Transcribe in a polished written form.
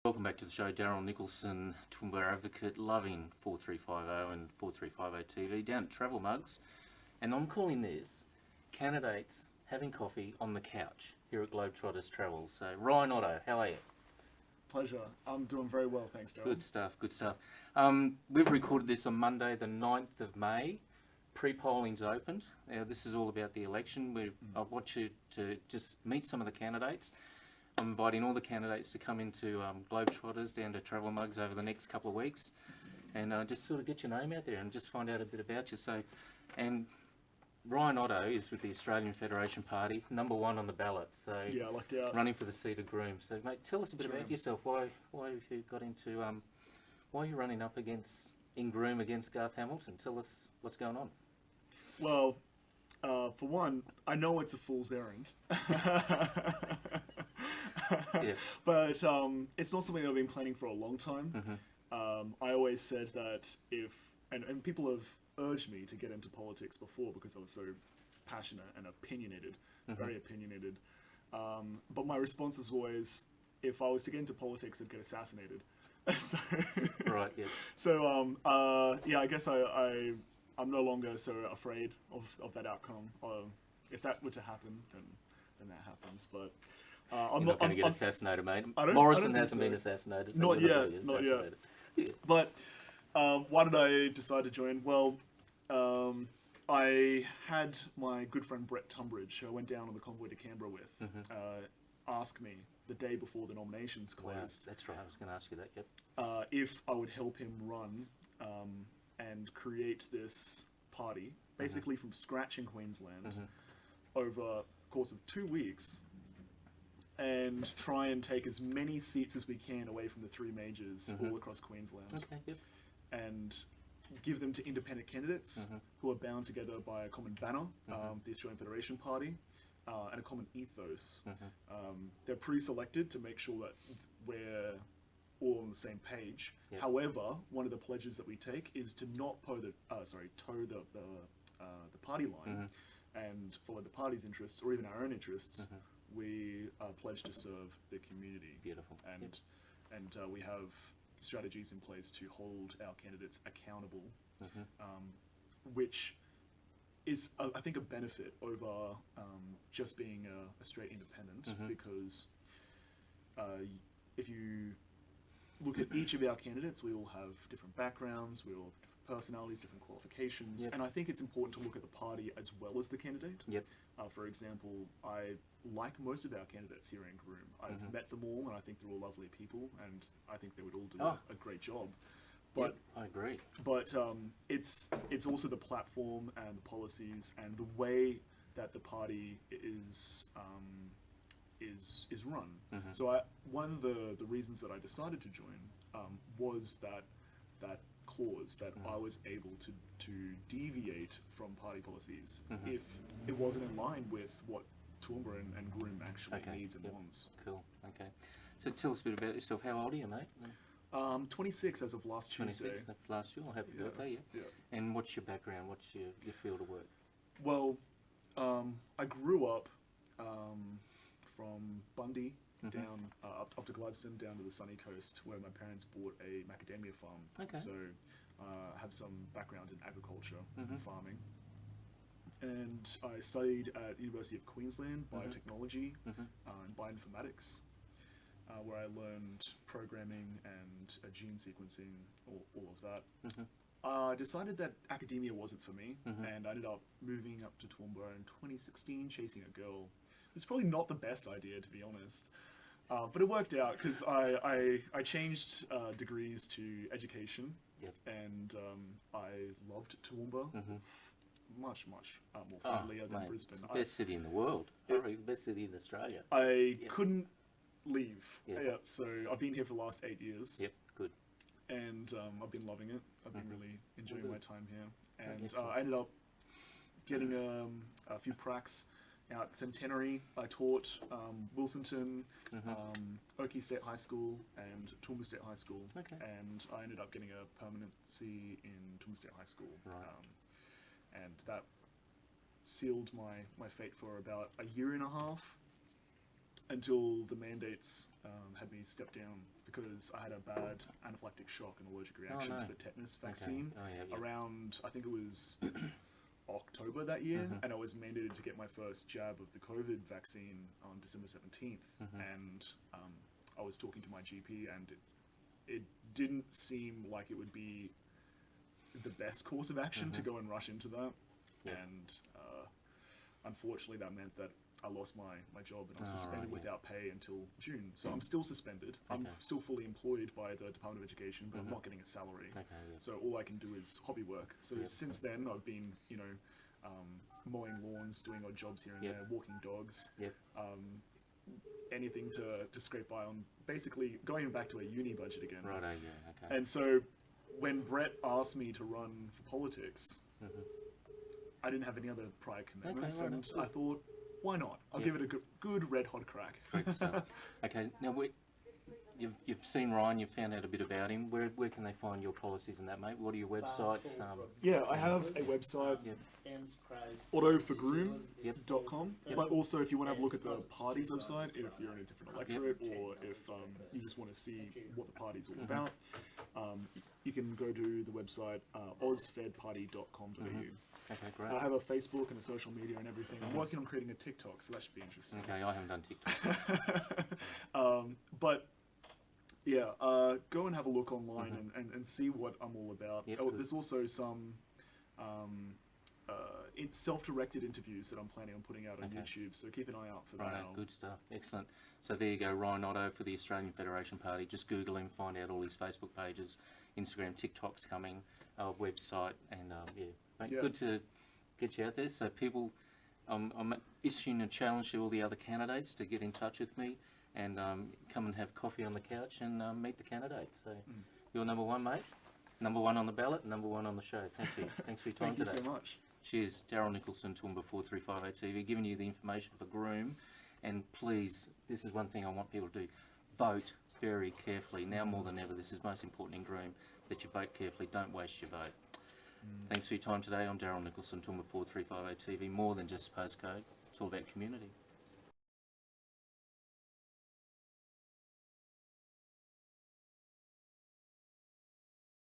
Welcome back to the show. Daryl Nicholson, Toowoomba advocate, loving 4350 and 4350 TV down at Travel Mugs. And I'm calling this Candidates Having Coffee on the Couch here at Globetrotters Travel. So, Ryan, Otto, how are you? Pleasure. I'm doing very well, thanks, Daryl. Good stuff, good stuff. We've recorded this on Monday, the 9th of May. Pre-polling's opened. Now, this is all about the election. I want you to just meet some of the candidates. I'm inviting all the candidates to come into Globetrotters down to Travel Mugs over the next couple of weeks and just sort of get your name out there and just find out a bit about you. So, and Ryan Otto is with the Australian Federation Party, #1 on the ballot. So Yeah, I lucked out. running for the seat of Groom. So, mate, tell us a bit about yourself. Why have you got into why are you running up in Groom against Garth Hamilton? Tell us what's going on. Well, for one, I know it's a fool's errand. Yeah. But it's not something that I've been planning for a long time. I always said that and people have urged me to get into politics before because I was so passionate and opinionated, very opinionated. But my response is always, if I was to get into politics, I'd get assassinated. So, Right, yeah. So, yeah, I guess I'm no longer so afraid of that outcome. If that were to happen, then that happens. But You're not going to get assassinated, mate. I don't Morrison think hasn't so. been assassinated. So Not you're yet, gonna be not yet. assassinated. Yeah. But why did I decide to join? Well, I had my good friend Brett Tumbridge, who I went down on the convoy to Canberra with, ask me the day before the nominations Wow, closed that's right. I was going to ask you that. Yep. if I would help him run and create this party, basically from scratch in Queensland, over the course of 2 weeks, and try and take as many seats as we can away from the three majors all across Queensland, Okay. Yep. and give them to independent candidates who are bound together by a common banner, the Australian Federation Party, and a common ethos. They're pre-selected to make sure that we're all on the same page. Yep. However, one of the pledges that we take is to not toe the party line and follow the party's interests or even our own interests. We pledge to serve the community. Beautiful. And we have strategies in place to hold our candidates accountable, which is, I think, a benefit over just being a straight independent, because if you look at each of our candidates, we all have different backgrounds, we all have different personalities, different qualifications, and I think it's important to look at the party as well as the candidate. Yep. For example, I like most of our candidates here in Groom. I've met them all, and I think they're all lovely people, and I think they would all do a great job. But Yep, I agree. but it's also the platform and the policies and the way that the party is run. So one of the reasons that I decided to join was that clause that I was able to deviate from party policies if it wasn't in line with what Toowoomba and Groom actually needs and wants. Cool. Okay. So tell us a bit about yourself. How old are you, mate? 26 as of last Tuesday. 26. That's last year. Happy birthday. Yeah. And what's your background? What's your field of work? Well, I grew up from Bundy down up to Gladstone, down to the sunny coast, where my parents bought a macadamia farm. Okay. So I have some background in agriculture and farming. And I studied at University of Queensland biotechnology and bioinformatics, where I learned programming and gene sequencing, all of that. I decided that academia wasn't for me, and I ended up moving up to Toowoomba in 2016, chasing a girl. It's probably not the best idea, to be honest, but it worked out because I changed degrees to education, and I loved Toowoomba. Much more friendlier than Brisbane. It's the best city in the world. Probably the best city in Australia. I couldn't leave. So I've been here for the last 8 years. Yep, good. And I've been loving it. I've been really enjoying my time here. And so. I ended up getting a few pracs out at Centenary. I taught Wilsonton, Oakey State High School, and Toowoomba State High School. And I ended up getting a permanency in Toowoomba State High School. Right. And that sealed my fate for about a year and a half. until the mandates had me step down because I had a bad anaphylactic shock and allergic reaction no. to the tetanus vaccine Oh, yeah. around, I think it was October that year, and I was mandated to get my first jab of the COVID vaccine on December 17th, and I was talking to my GP, and it didn't seem like it would be the best course of action to go and rush into that, and unfortunately that meant that I lost my job and I was suspended without pay until June. So I'm still suspended. I'm still fully employed by the Department of Education, but I'm not getting a salary. So all I can do is hobby work. So since then I've been, mowing lawns, doing odd jobs here and there, walking dogs, anything to scrape by on, basically going back to a uni budget again. Right, okay. And so when Brett asked me to run for politics, I didn't have any other prior commitments, and I thought, why not? I'll give it a good red hot crack. Great stuff. Okay, now you've seen Ryan, you've found out a bit about him. Where can they find your policies and that, mate? What are your websites? Yeah, I have a website, ottoforgroom.com, but also if you want to have a look at the party's website, if you're in a different electorate, or if you just want to see what the party's all about, you can go to the website ozfedparty.com.au. Okay, great. I have a Facebook and a social media and everything. I'm working on creating a TikTok, so that should be interesting. Okay, I haven't done TikTok. But yeah, go and have a look online and see what I'm all about. There's also some self-directed interviews that I'm planning on putting out on YouTube, so keep an eye out for that. Right, good stuff. Excellent. So there you go, Ryan Otto for the Australian Federation Party. Just Google him, find out all his Facebook pages, Instagram, TikTok's coming, website, and good to get you out there. So people, I'm issuing a challenge to all the other candidates to get in touch with me and come and have coffee on the couch and meet the candidates. So you're number one, mate. Number one on the ballot, number one on the show. Thank you. Thanks for your time today. Thank you so much. Cheers. Daryl Nicholson, Toowoomba 4358 TV, giving you the information for Groom. And please, this is one thing I want people to do. Vote very carefully. Now more than ever, this is most important in Groom, that you vote carefully. Don't waste your vote. Thanks for your time today. I'm Daryl Nicholson, Toowoomba 4358 TV. More than just postcode. It's all about community.